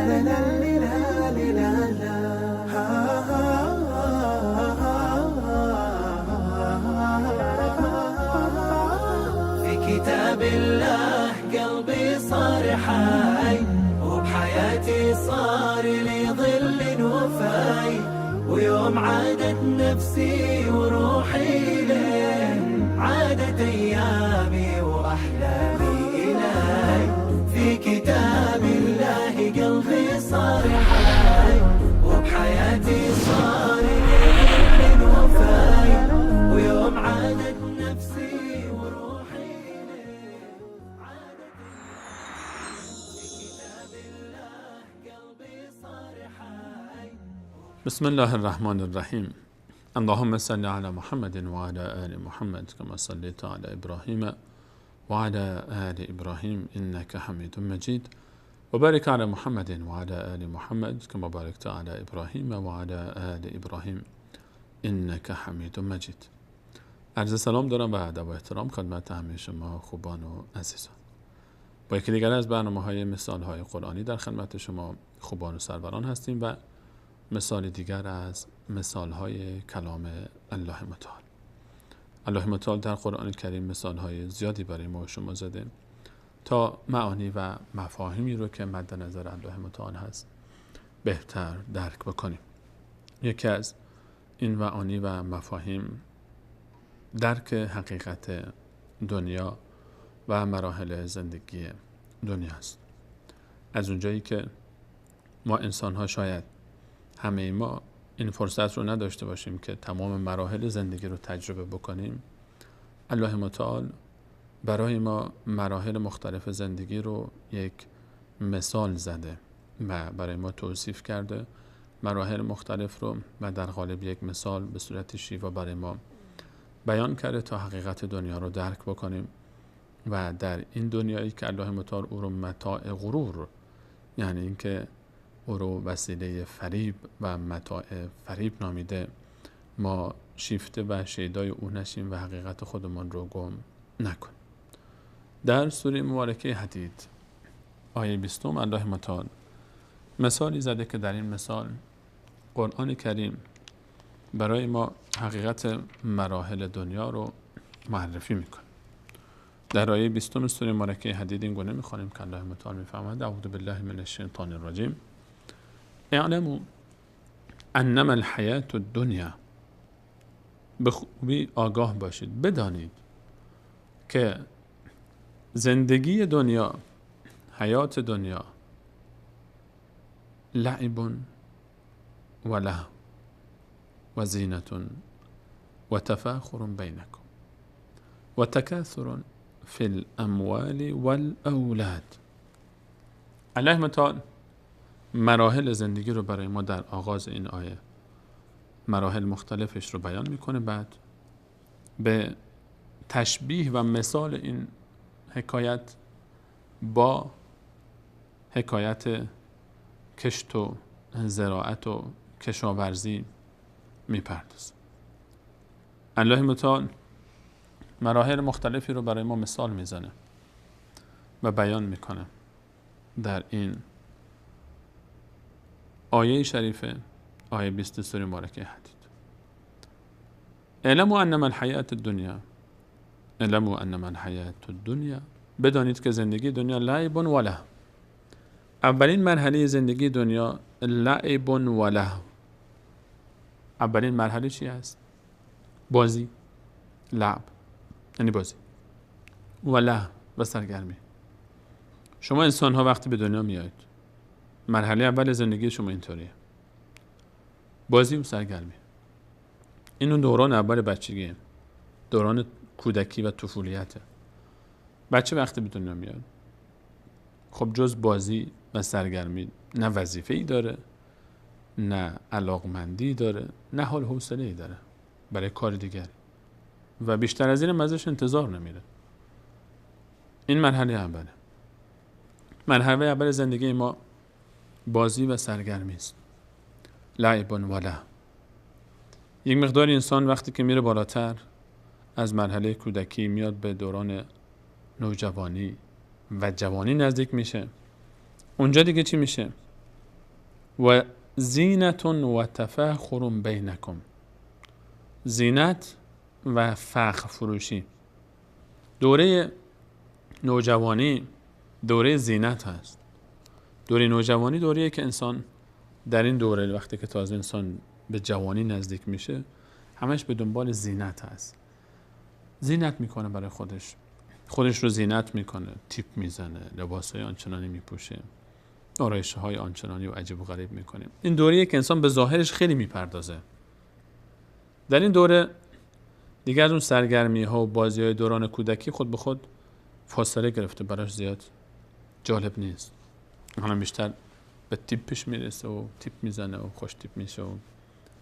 في كتاب الله قلبي صار حي، وبحياتي صار لي ظل وفاي، ويوم عادت نفسي وروحي ليه عادت أيامي وأحلامي إلي. في كتاب الله قلبي صار حي، وبحياتي صار لي ظل وفاي، ويوم عادت نفسي وروحي ليه عادت في كتاب الله قلبي صار حي. بسم الله الرحمن الرحیم. اللهم صل على محمد وعلى آل محمد كما صليت على إبراهيم وعلى آل إبراهيم إنك حميد مجيد وبارك على محمد وعلى آل محمد كما باركت على إبراهيم وعلى آل إبراهيم إنك حميد مجيد. عرض سلام دارم و ادب و احترام خدمت همه شما خوبان و عزیزان. با یکی دیگر از برنامه‌های مثال‌های قرآنی در خدمت شما خوبان و سروران هستیم و مثال دیگر از مثال‌های کلام الله متعال. الله متعال در قرآن کریم مثال‌های زیادی برای ما و شما زده تا معانی و مفاهیمی رو که مد نظر الله متعال هست بهتر درک بکنیم. یکی از این معانی و مفاهیم درک حقیقت دنیا و مراحل زندگی دنیا است. از اونجایی که ما انسان‌ها شاید همه ما این فرصت رو نداشته باشیم که تمام مراحل زندگی رو تجربه بکنیم، الله متعال برای ما مراحل مختلف زندگی رو یک مثال زده و برای ما توصیف کرده مراحل مختلف رو و در قالب یک مثال به صورت شیوا برای ما بیان کرده تا حقیقت دنیا رو درک بکنیم و در این دنیایی که الله متعال او رو متاع غرور، یعنی اینکه او رو وسیله فریب و متاع فریب نامیده، ما شیفته و شیدای او نشیم و حقیقت خودمون رو گم نکن. در سوره مبارکه حدید آیه 20 الله متعال مثالی زده که در این مثال قرآن کریم برای ما حقیقت مراحل دنیا رو معرفی میکنه. در آیه 20 سوره مبارکه حدید این گونه میخوانیم که الله متعال میفرماید: اعوذ بالله من الشیطان الرجیم اعلموا انما الحیاة الدنیا، به خوبی آگاه باشید، بدانید که زندگی دنیا، حیات دنیا، لعب و لهو و زینت و تفاخر بینکم و تکاثر فی الاموال والاولاد. الله متعال مراحل زندگی رو برای ما در آغاز این آیه مراحل مختلفش رو بیان میکنه، بعد به تشبیه و مثال این حکایت با حکایت کشت و زراعت و کشاورزی میپردازه. الله متعال مراحل مختلفی رو برای ما مثال میزنه و بیان میکنه در این آیه شریفه، آیه 20 سوره مبارکه حدید. اعلموا انما الحیاة الدنیا، اعلموا انما الحیاة الدنیا، بدانید که زندگی دنیا لعب و لهو. اولین مرحله زندگی دنیا لعب و لهو. اولین مرحله چی است؟ بازی، لعب یعنی بازی، و لهو و سرگرمی. شما انسان ها وقتی به دنیا میایید مرحله اول زندگی شما اینطوریه، بازی و سرگرمی. این اون دوران اول بچگیه، دوران کودکی و طفولیته. بچه وقتی به دنیا میاد خب جز بازی و سرگرمی نه وظیفه‌ای داره، نه علاقمندی داره، نه حال حوصله‌ای داره برای کار دیگری و بیشتر از این ازش انتظار نمیره. این مرحله اوله. مرحله اول زندگی ما بازی و سرگرمی است، لعب و لهو. یک مقدار انسان وقتی که میره بالاتر از مرحله کودکی میاد به دوران نوجوانی و جوانی نزدیک میشه، اونجا دیگه چی میشه؟ و زینت و تفاخر بینکم، زینت و فخر فروشی. دوره نوجوانی دوره زینت هست. دوره نوجوانی دوره‌ایه که انسان در این دوره وقتی که تازه انسان به جوانی نزدیک میشه همش به دنبال زینت هست. زینت میکنه برای خودش رو زینت میکنه، تیپ میزنه، لباسهای آنچنانی میپوشه، آرایش‌های آنچنانی و عجیب و غریب میکنه. این دوره‌ایه که انسان به ظاهرش خیلی میپردازه. در این دوره دیگر از اون سرگرمی ها و بازی های دوران کودکی خود به خود فاصله گرفته، براش زیاد جالب نیست. حالا بیشتر به تیپش میرسه و تیپ میزنه و خوش تیپ میشه و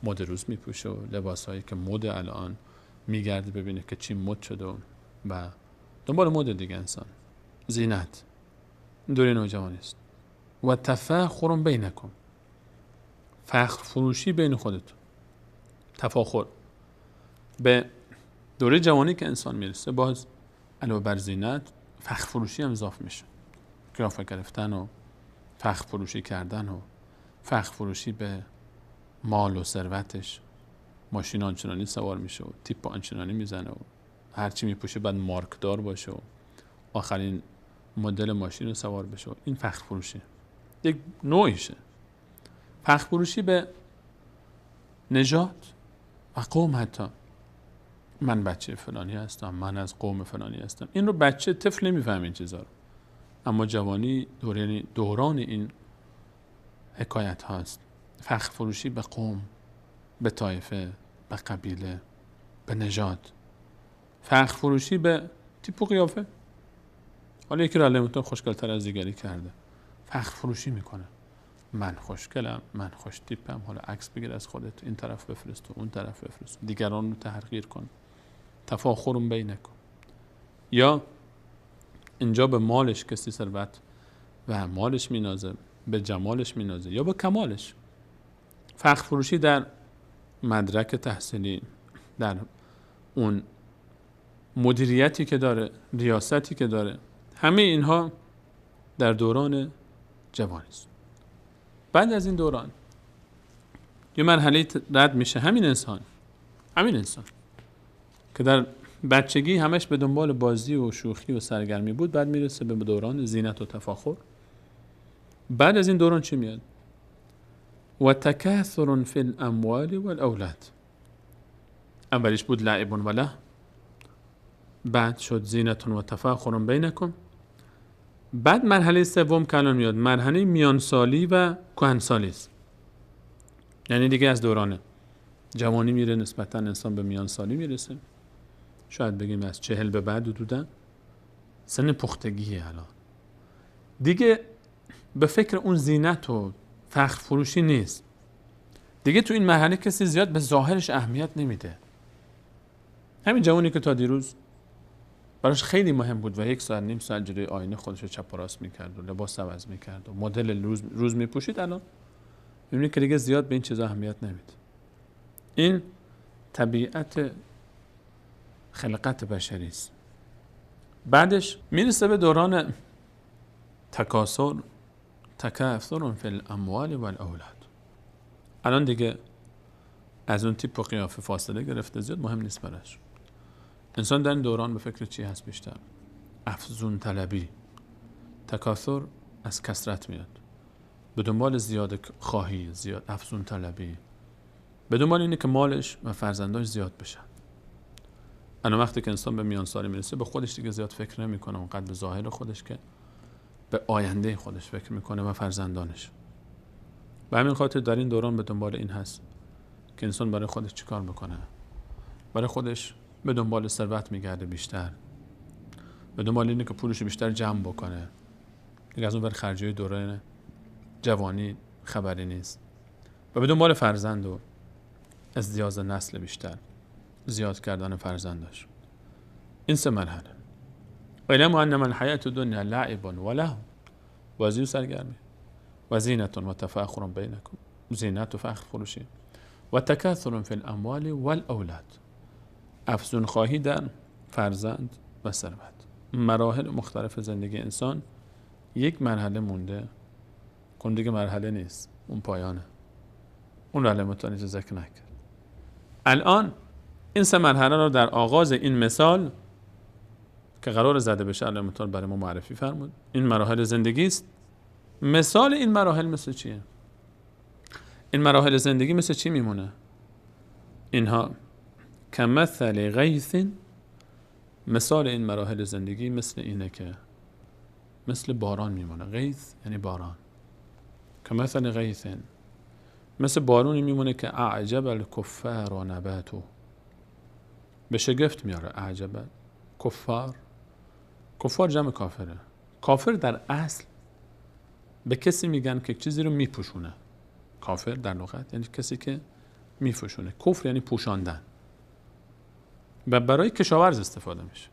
مد روز میپوشه و لباس هایی که مد الان میگرده ببینه که چی مد شده و دنبال مد دیگه. انسان زینت دوره نوجوانی است. و تفاخر بینکم، فخر فروشی بین خودتون. تفاخر به دوره جوانی که انسان میرسه باز علاوه بر زینت فخر فروشی هم اضافه میشه. قیافه گرفتن و فخر فروشی کردن و فخر فروشی به مال و ثروتش. ماشین آنچنانی سوار میشه و تیپ آنچنانی میزنه و هرچی میپوشه بعد مارکدار باشه و آخرین مدل ماشین رو سوار بشه. این فخر فروشی یک نوعیشه. فخر فروشی به نژاد و قوم. حتی من بچه فلانی هستم، من از قوم فلانی هستم. این رو بچه طفل نمیفهم این چیزا رو، اما جوانی دوران این حکایت هاست. فخر فروشی به قوم، به طایفه، به قبیله، به نژاد. فخر فروشی به تیپ و قیافه. حالا یکی را لمتون خوشگل‌تر از دیگری کرده، فخر فروشی میکنه. من خوشگلم، من خوش تیپم، حالا عکس بگیر از خودت، این طرف بفرست و اون طرف بفرست، دیگران رو تحقیر کن. تفاخر بینکم. یا اینجا به مالش کسی ثروت و مالش مینازه، به جمالش مینازه یا به کمالش. فخر فروشی در مدرک تحصیلی، در اون مدیریتی که داره، ریاستی که داره، همه اینها در دوران جوانی است. بعد از این دوران یه مرحله رد میشه. همین انسان که در بچگی همش به دنبال بازی و شوخی و سرگرمی بود، بعد میرسه به دوران زینت و تفاخر. بعد از این دوران چی میاد؟ و تکاثر فی الاموال والاولاد. اولیش بود لعب و له، بعد شد زینت و تفاخر بینکم. بعد مرحله سوم که الان میاد، مرحله میانسالی و کهنسالی است. یعنی دیگه از دوران جوانی میره، نسبتا انسان به میانسالی میرسه. شاید بگیم از 40 به بعد حدوداً سن پختگیه. الان دیگه به فکر اون زینت و فخر فروشی نیست. دیگه تو این مرحله کسی زیاد به ظاهرش اهمیت نمیده. همین جوانی که تا دیروز براش خیلی مهم بود و 1 ساعت نیم ساعت جلوی آینه خودش رو چپ و راست میکرد و لباس عوض میکرد و مدل روز میپوشید، الان میبینید که دیگه زیاد به این چیزا اهمیت نمیده. این طبیعت خلقت بشری است. بعدش میرسه به دوران تکاثر فی الاموال والاولاد. الان دیگه از اون تیپ و قیافه فاصله گرفته، زیاد مهم نیست براش. انسان در این دوران به فکر چی هست بیشتر؟ افزون طلبی. تکاثر از کثرت میاد، به دنبال زیاد خواهی، زیاد افزون طلبی، به دنبال اینه که مالش و فرزنداش زیاد بشن. انا وقتی که انسان به میان سالی میرسه به خودش دیگه زیاد فکر نمیکنه، اونقدر به ظاهر خودش که به آینده خودش فکر میکنه و فرزندانش. به همین خاطر در این دوران به دنبال این هست که انسان برای خودش چیکار بکنه. برای خودش به دنبال ثروت میگرده بیشتر، به دنبال اینه که پولش بیشتر جمع بکنه. دیگه از اون بر خرجی دوران جوانی خبری نیست. و به دنبال فرزند و ازدیاد نسل بیشتر، زیاد کردن فرزندش. این 3 مرحله. اعلموا انما الحیاة الدنیا لعب و لهو، بازی و سرگرمی، و زینت و تفاخر بینکم، زینت و فخر فروشی، و تکاثر فی الاموال والاولاد، افزون خواهی در فرزند و ثروت. مراحل مختلف زندگی انسان یک مرحله مونده، دیگه مرحله نیست، اون پایانه، اون رو علامت اینجا ذکر نکرد. الان این 3 مرحله رو در آغاز این مثال که قرار زده بشه علامت برای ما معرفی فرمود. این مراحل زندگی است. مثال این مراحل مثل چیه؟ این مراحل زندگی مثل چی میمونه؟ اینها کمثل غیث، مثال این مراحل زندگی مثل اینه که مثل باران میمونه. غیث یعنی باران. کمثل غیث، مثل بارونی میمونه که اعجب الکفار و نباتو، به شگفت میاره. اعجب کفار جمع کافره. کافر در اصل به کسی میگن که چیزی رو میپوشونه. کافر در لغت یعنی کسی که میپوشونه. کفر یعنی پوشاندن و برای کشاورز استفاده میشه،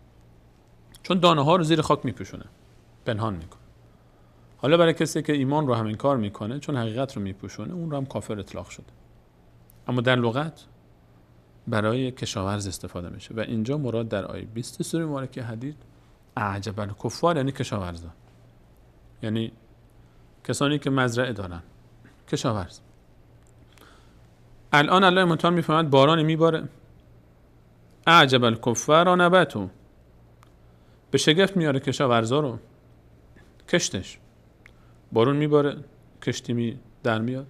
چون دانه ها رو زیر خاک میپوشونه، پنهان میکنه. حالا برای کسی که ایمان رو همین کار میکنه، چون حقیقت رو میپوشونه، اون رو هم کافر اطلاق شده. اما در لغت برای کشاورز استفاده میشه و اینجا مراد در آیه 20 سوره مبارکه حدید اعجب الکفار یعنی کشاورزان، یعنی کسانی که مزرعه دارن، کشاورز. الان الله متعال میفهمد بارانی میباره، اعجب الکفار نباتو، به شگفت میاره کشاورزا رو، کشتش. بارون میباره، کشتی در میاد.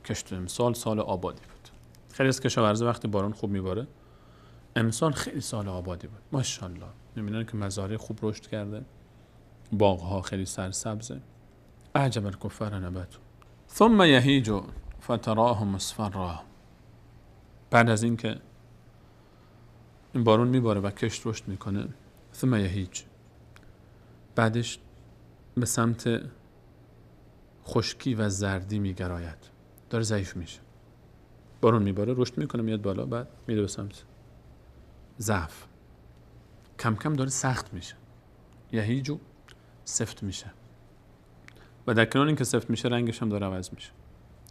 کشت امسال سال آبادی بود. خیلی از کشاورزا وقتی بارون خوب میباره، امسال خیلی سال آبادی بود، ماشاءالله. میبینن که مزارع خوب رشد کرده، باغها خیلی سرسبزه. اعجب الکفار نباتو ثم یهیج فتراه مصفرا، بعد از اینکه این بارون میباره و کشت رشد میکنه، ثم یهیج، بعدش به سمت خشکی و زردی میگراید، داره ضعیف میشه. بارون میباره، رشد میکنه، میاد بالا، بعد میره به سمت ضعف. کم کم داره سخت میشه. یهیج سفت میشه و در کنار این که سفت میشه رنگش هم داره عوض میشه.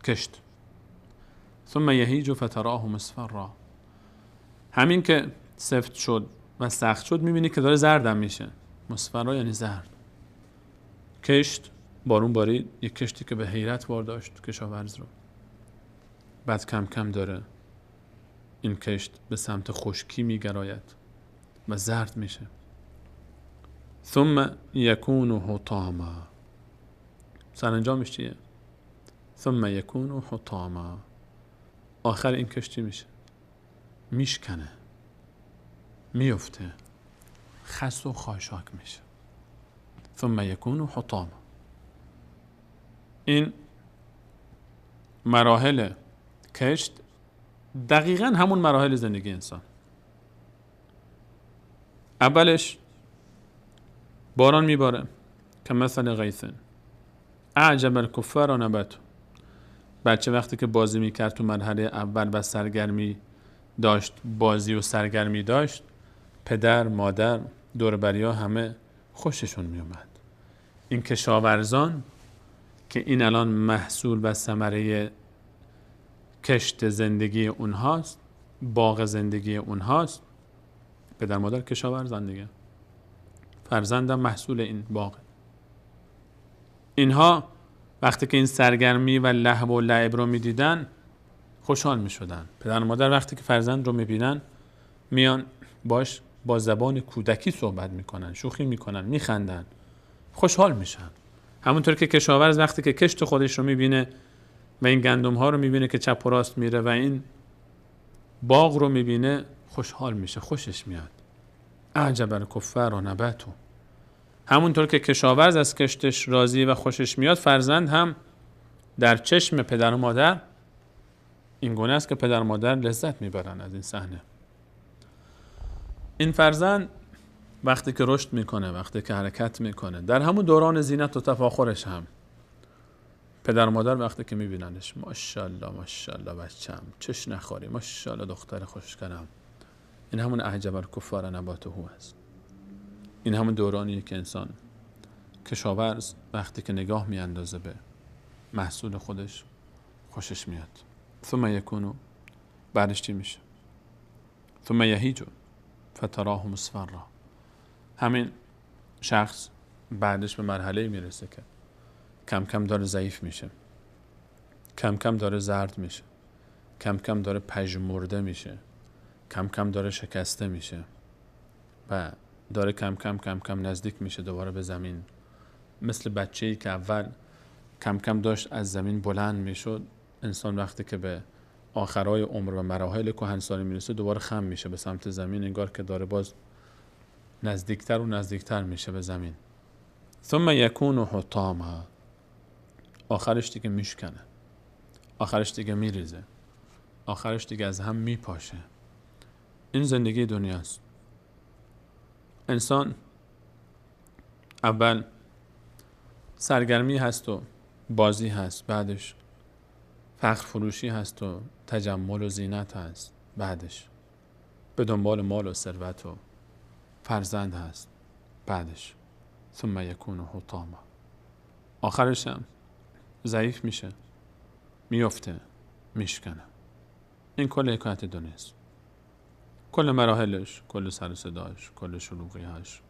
کشت. ثم یهیج فتراه مصفرا، همین که سفت شد و سخت شد میبینی که داره زردم میشه. مصفرا یعنی زرد. کشت، بارون بارید، یک کشتی که به حیرت وارداشت کشاورز رو. بعد کم کم داره این کشت به سمت خشکی میگراید و زرد میشه. ثم یکون حطاما، سرانجامش چیه؟ ثم یکون حطاما، آخر این کشتی میشه، میشکنه، میفته، خس و خاشاک میشه. ثم یکون حطاما. این مراحل کشت دقیقاً همون مراحل زندگی انسان. اولش باران میباره که مثل غیثن، اعجب الکفار نباتو. بچه وقتی که بازی میکرد تو مرحله اول و سرگرمی داشت، بازی و سرگرمی داشت، پدر، مادر، دوربریا همه خوششون میومد. این کشاورزان که این الان محصول و ثمره کشت زندگی اونهاست، باغ زندگی اونهاست، پدر مادر کشاورزان دیگه، فرزندم محصول این باغ. اینها وقتی که این سرگرمی و لهو و لعب رو میدیدن خوشحال میشدن. پدر مادر وقتی که فرزند رو میبینن میان باش با زبان کودکی صحبت میکنن، شوخی میکنن، میخندن، خوشحال میشن. همونطور که کشاورز وقتی که کشت خودش رو میبینه و این گندم ها رو میبینه که چپ و راست میره و این باغ رو میبینه خوشحال میشه، خوشش میاد. اعجب الکفار نباتو. همونطور که کشاورز از کشتش راضی و خوشش میاد، فرزند هم در چشم پدر و مادر این گونه است که پدر و مادر لذت میبرن از این صحنه. این فرزند وقتی که رشد میکنه، وقتی که حرکت میکنه، در همون دوران زینت و تفاخرش هم پدر و مادر وقتی که میبیننش، ماشاءالله ماشاءالله بچم، چش نخوری، ماشاءالله دختر خوشگلم، این همون اعجب الکفار نباتو است. این همون دورانیه که انسان کشاورز وقتی که نگاه میاندازه به محصول خودش خوشش میاد. ثم یکونو، بعدش چی میشه؟ ثم یهیجو فتراه مصفرا. همین شخص بعدش به مرحله میرسه که کم کم داره ضعیف میشه، کم کم داره زرد میشه، کم کم داره پژمرده میشه، کم کم داره شکسته میشه و داره کم کم نزدیک میشه دوباره به زمین. مثل بچه‌ای که اول کم کم داشت از زمین بلند میشد، انسان وقتی که به آخرای عمر و مراحل کهنسالی میرسه دوباره خم میشه به سمت زمین، انگار که داره باز نزدیکتر و نزدیکتر میشه به زمین. ثم یکون حطاما، آخرش دیگه میشکنه، آخرش دیگه میریزه، آخرش دیگه از هم میپاشه. این زندگی دنیاست. انسان اول سرگرمی هست و بازی هست، بعدش فخر فروشی هست و تجمل و زینت هست، بعدش به دنبال مال و ثروت و فرزند هست، بعدش ثم یکون حطاما، آخرش هم ضعیف میشه، میفته، میشکنه. این کل حکایت دنیاست، کل مراحلش، کل سر و صداش، کل شلوغی‌هاش،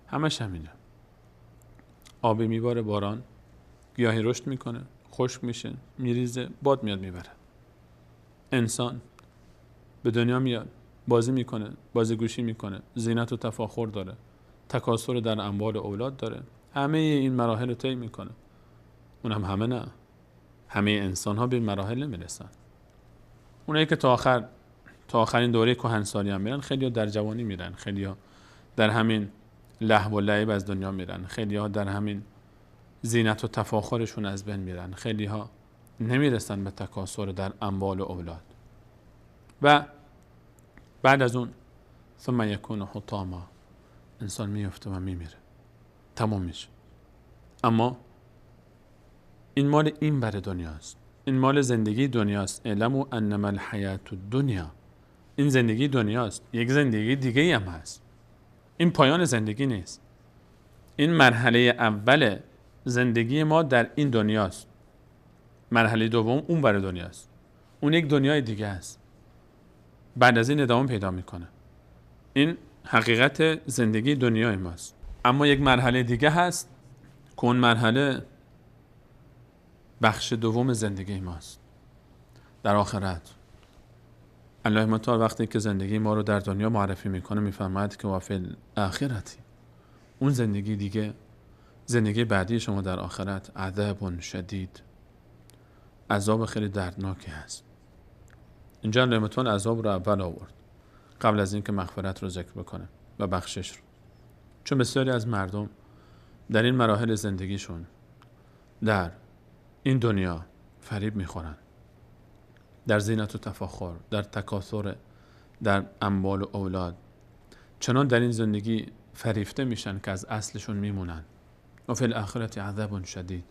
همش همینه. آبی میباره، باران، گیاهی رشد میکنه، خشک میشه، میریزه، باد میاد میبره. انسان به دنیا میاد، بازی میکنه، بازیگوشی میکنه، زینت و تفاخر داره، تکاسر در اموال اولاد داره، همه این مراحل رو طی میکنه. اونم همه نه، همه انسان ها به این مراحل نمیرسن. اونایی که تا آخرین دوره کهنسالی هم میرن، خیلی ها در جوانی میرن، خیلی ها در همین لهو و لعب از دنیا میرن، خیلی ها در همین زینت و تفاخرشون از بین میرن، خیلی ها نمیرسن به تکاسر در اموال و اولاد. و بعد از اون ثم یکون حطاما، انسان میفته و میمیره، تمام میشه. اما این مال این بر دنیاست، این مال زندگی دنیاست. اعلموا انما الحیات الدنیا، این زندگی دنیاست، یک زندگی دیگه هم هست. این پایان زندگی نیست، این مرحله اول زندگی ما در این دنیاست. مرحله دوم اون بر دنیاست، اون یک دنیای دیگه است، بعد از این ادامه پیدا میکنه. این حقیقت زندگی دنیای ماست. اما یک مرحله دیگه هست که اون مرحله بخش دوم زندگی ماست در آخرت. الله متعال وقتی که زندگی ما رو در دنیا معرفی میکنه میفرماید که وفی الاخرتی، اون زندگی دیگه، زندگی بعدی شما در آخرت، عذاب شدید، عذاب خیلی دردناکی هست. اینجا الله متعال عذاب رو اول آورد قبل از اینکه مغفرت رو ذکر بکنه و بخشش رو، چون بسیاری از مردم در این مراحل زندگیشون در این دنیا فریب میخورن، در زینت و تفاخر، در تکاثر در اموال و اولاد، چنان در این زندگی فریفته میشن که از اصلشون میمونن. و فی الاخرت عذاب شدید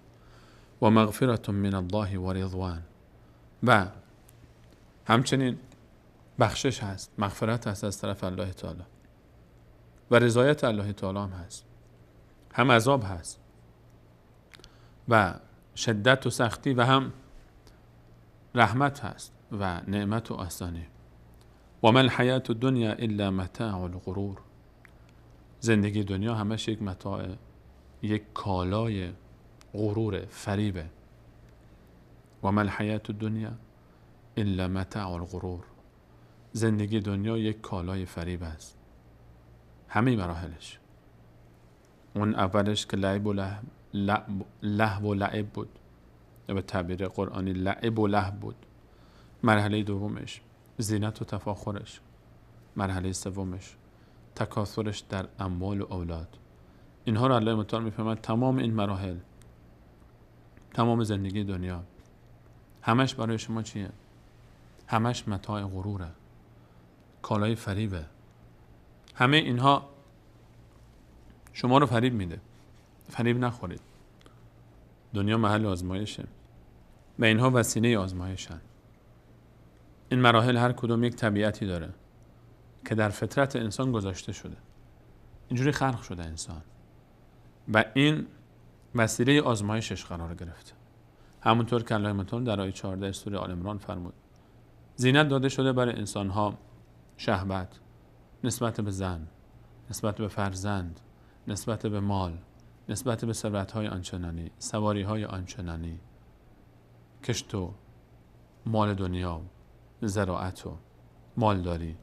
و مغفرت من الله و رضوان، و همچنین بخشش هست، مغفرت هست از طرف الله تعالی و رضایت الله تعالی هم هست. هم عذاب هست و شدت و سختی و هم رحمت هست و نعمت و آسانی. و ما الحیات الدنیا الا متاع الغرور، زندگی دنیا همش یک متاع، یک کالای غرور، فریبه. و ما الحیات الدنیا الا متاع الغرور، زندگی دنیا یک کالای فریب است، همه مراحلش. اون اولش که لهو و لعب بود، به تعبیر قرآنی لعب و لهو بود. مرحله دومش زینت و تفاخرش، مرحله سومش تکاثرش در اموال و اولاد. اینها رو الله متعال میفهمد. تمام این مراحل، تمام زندگی دنیا، همش برای شما چیه؟ همش متاع غروره، کالای فریبه. همه اینها شما رو فریب میده. فریب نخورید. دنیا محل آزمایشه و اینها وسیله آزمایشن. این مراحل هر کدوم یک طبیعتی داره که در فطرت انسان گذاشته شده، اینجوری خلق شده انسان و این وسیله آزمایشش قرار گرفته. همونطور که الله متعال در آیه 14 سوره آل عمران فرمود زینت داده شده برای انسانها شهوت، نسبت به زن، نسبت به فرزند، نسبت به مال، نسبت به ثروت‌های آنچنانی، سواری‌های آنچنانی کشت و مال دنیا و زراعت و مالداری،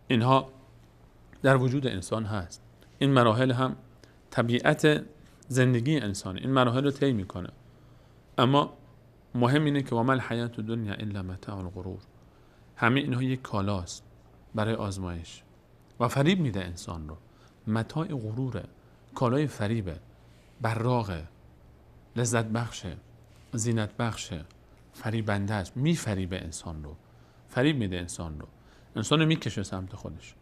اینها در وجود انسان هست. این مراحل هم طبیعت زندگی انسان، این مراحل رو طی میکنه. اما مهم اینه که و ما الحیات الدنیا الا متاع الغرور، همه اینها یک کالاست برای آزمایش و فریب میده انسان رو. متاع غروره، کالای فریبه، براغه، لذت بخشه، زینت بخشه، فریبنده است، میفریبه انسان رو، فریب میده انسان رو میکشه سمت خودش.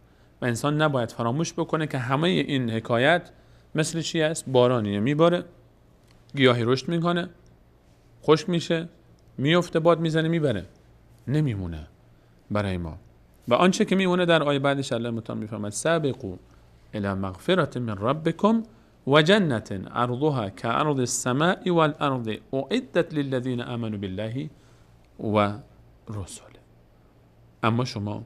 و انسان نباید فراموش بکنه که همه این حکایت مثل چی است؟ بارانیه، میباره، گیاهی رشد میکنه، خشک میشه، میفته، باد میزنه، میبره، نمیمونه برای ما. و آنچه که میمونه در آیه بعدش الله متعال میفرماید سابقوا الی مغفرة من ربکم و جنة عرضها كعرض السماء والارض اعدت للذین آمنوا بالله و رسله. اما شما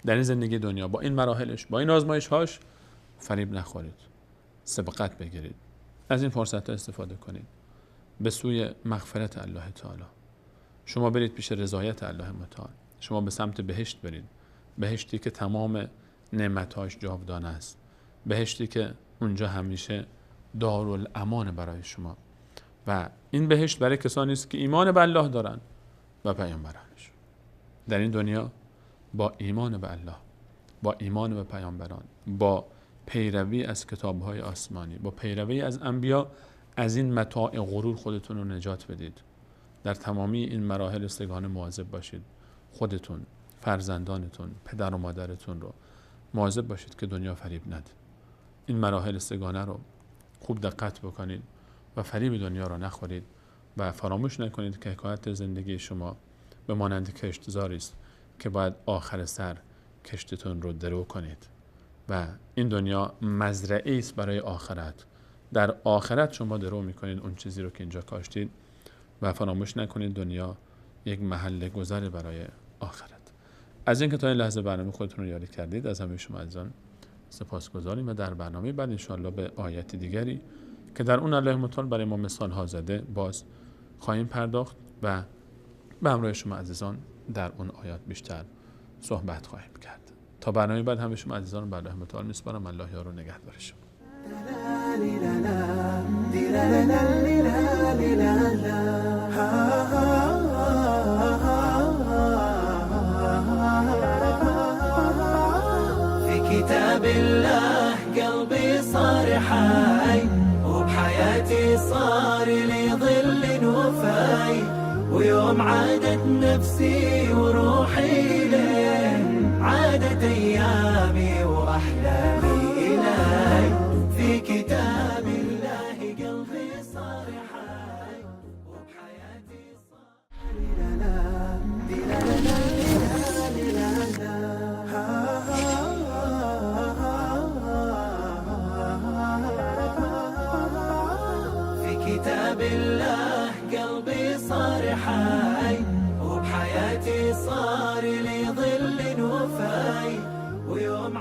در این زندگی دنیا با این مراحلش، با این آزمایش‌هاش فریب نخورید، سبقت بگیرید، از این فرصت استفاده کنید به سوی مغفرت الله تعالی. شما برید پیش رضایت الله متعال، شما به سمت بهشت برید، بهشتی که تمام نعمت‌هاش جاودانه است، بهشتی که اونجا همیشه دارالامان برای شما. و این بهشت برای کسانی است که ایمان به الله دارن و پیامبرانش. در این دنیا با ایمان به الله، با ایمان به پیامبران، با پیروی از کتاب‌های آسمانی، با پیروی از انبیا، از این متاع غرور خودتون رو نجات بدید. در تمامی این مراحل سگانه مواظب باشید. خودتون، فرزندانتون، پدر و مادرتون رو مواظب باشید که دنیا فریب نده. این مراحل سگانه رو خوب دقت بکنید و فریب دنیا رو نخورید و فراموش نکنید که حکایت زندگی شما به مانند کشتزاری است که باید آخر سر کشتتون رو درو کنید و این دنیا مزرعه است برای آخرت. در آخرت شما درو میکنید اون چیزی رو که اینجا کاشتید و فراموش نکنید دنیا یک محل گذر برای آخرت. از اینکه تا این لحظه برنامه خودتون رو یاری کردید از همه شما عزیزان سپاسگزاریم و در برنامه بعد انشاءالله به آیت دیگری که در اون الله متعال برای ما مثال ها زده باز خواهیم پرداخت و به همراه شما عزیزان در اون آیات بیشتر صحبت خواهیم کرد. تا برنامه بعد همه شما عزیزان به الله متعال میسپارم. الله یار و نگهدار شما. في كتاب الله قلبي صار حي وبحياتي صار لي ظل وفاي ويوم عادت نفسي وروحي ليه عادت ايامي واحلامي الي في كتاب الله قلبي صار حي وبحياتي كتاب الله قلبي صار حي وبحياتي صار لي ظل وفاي ويوم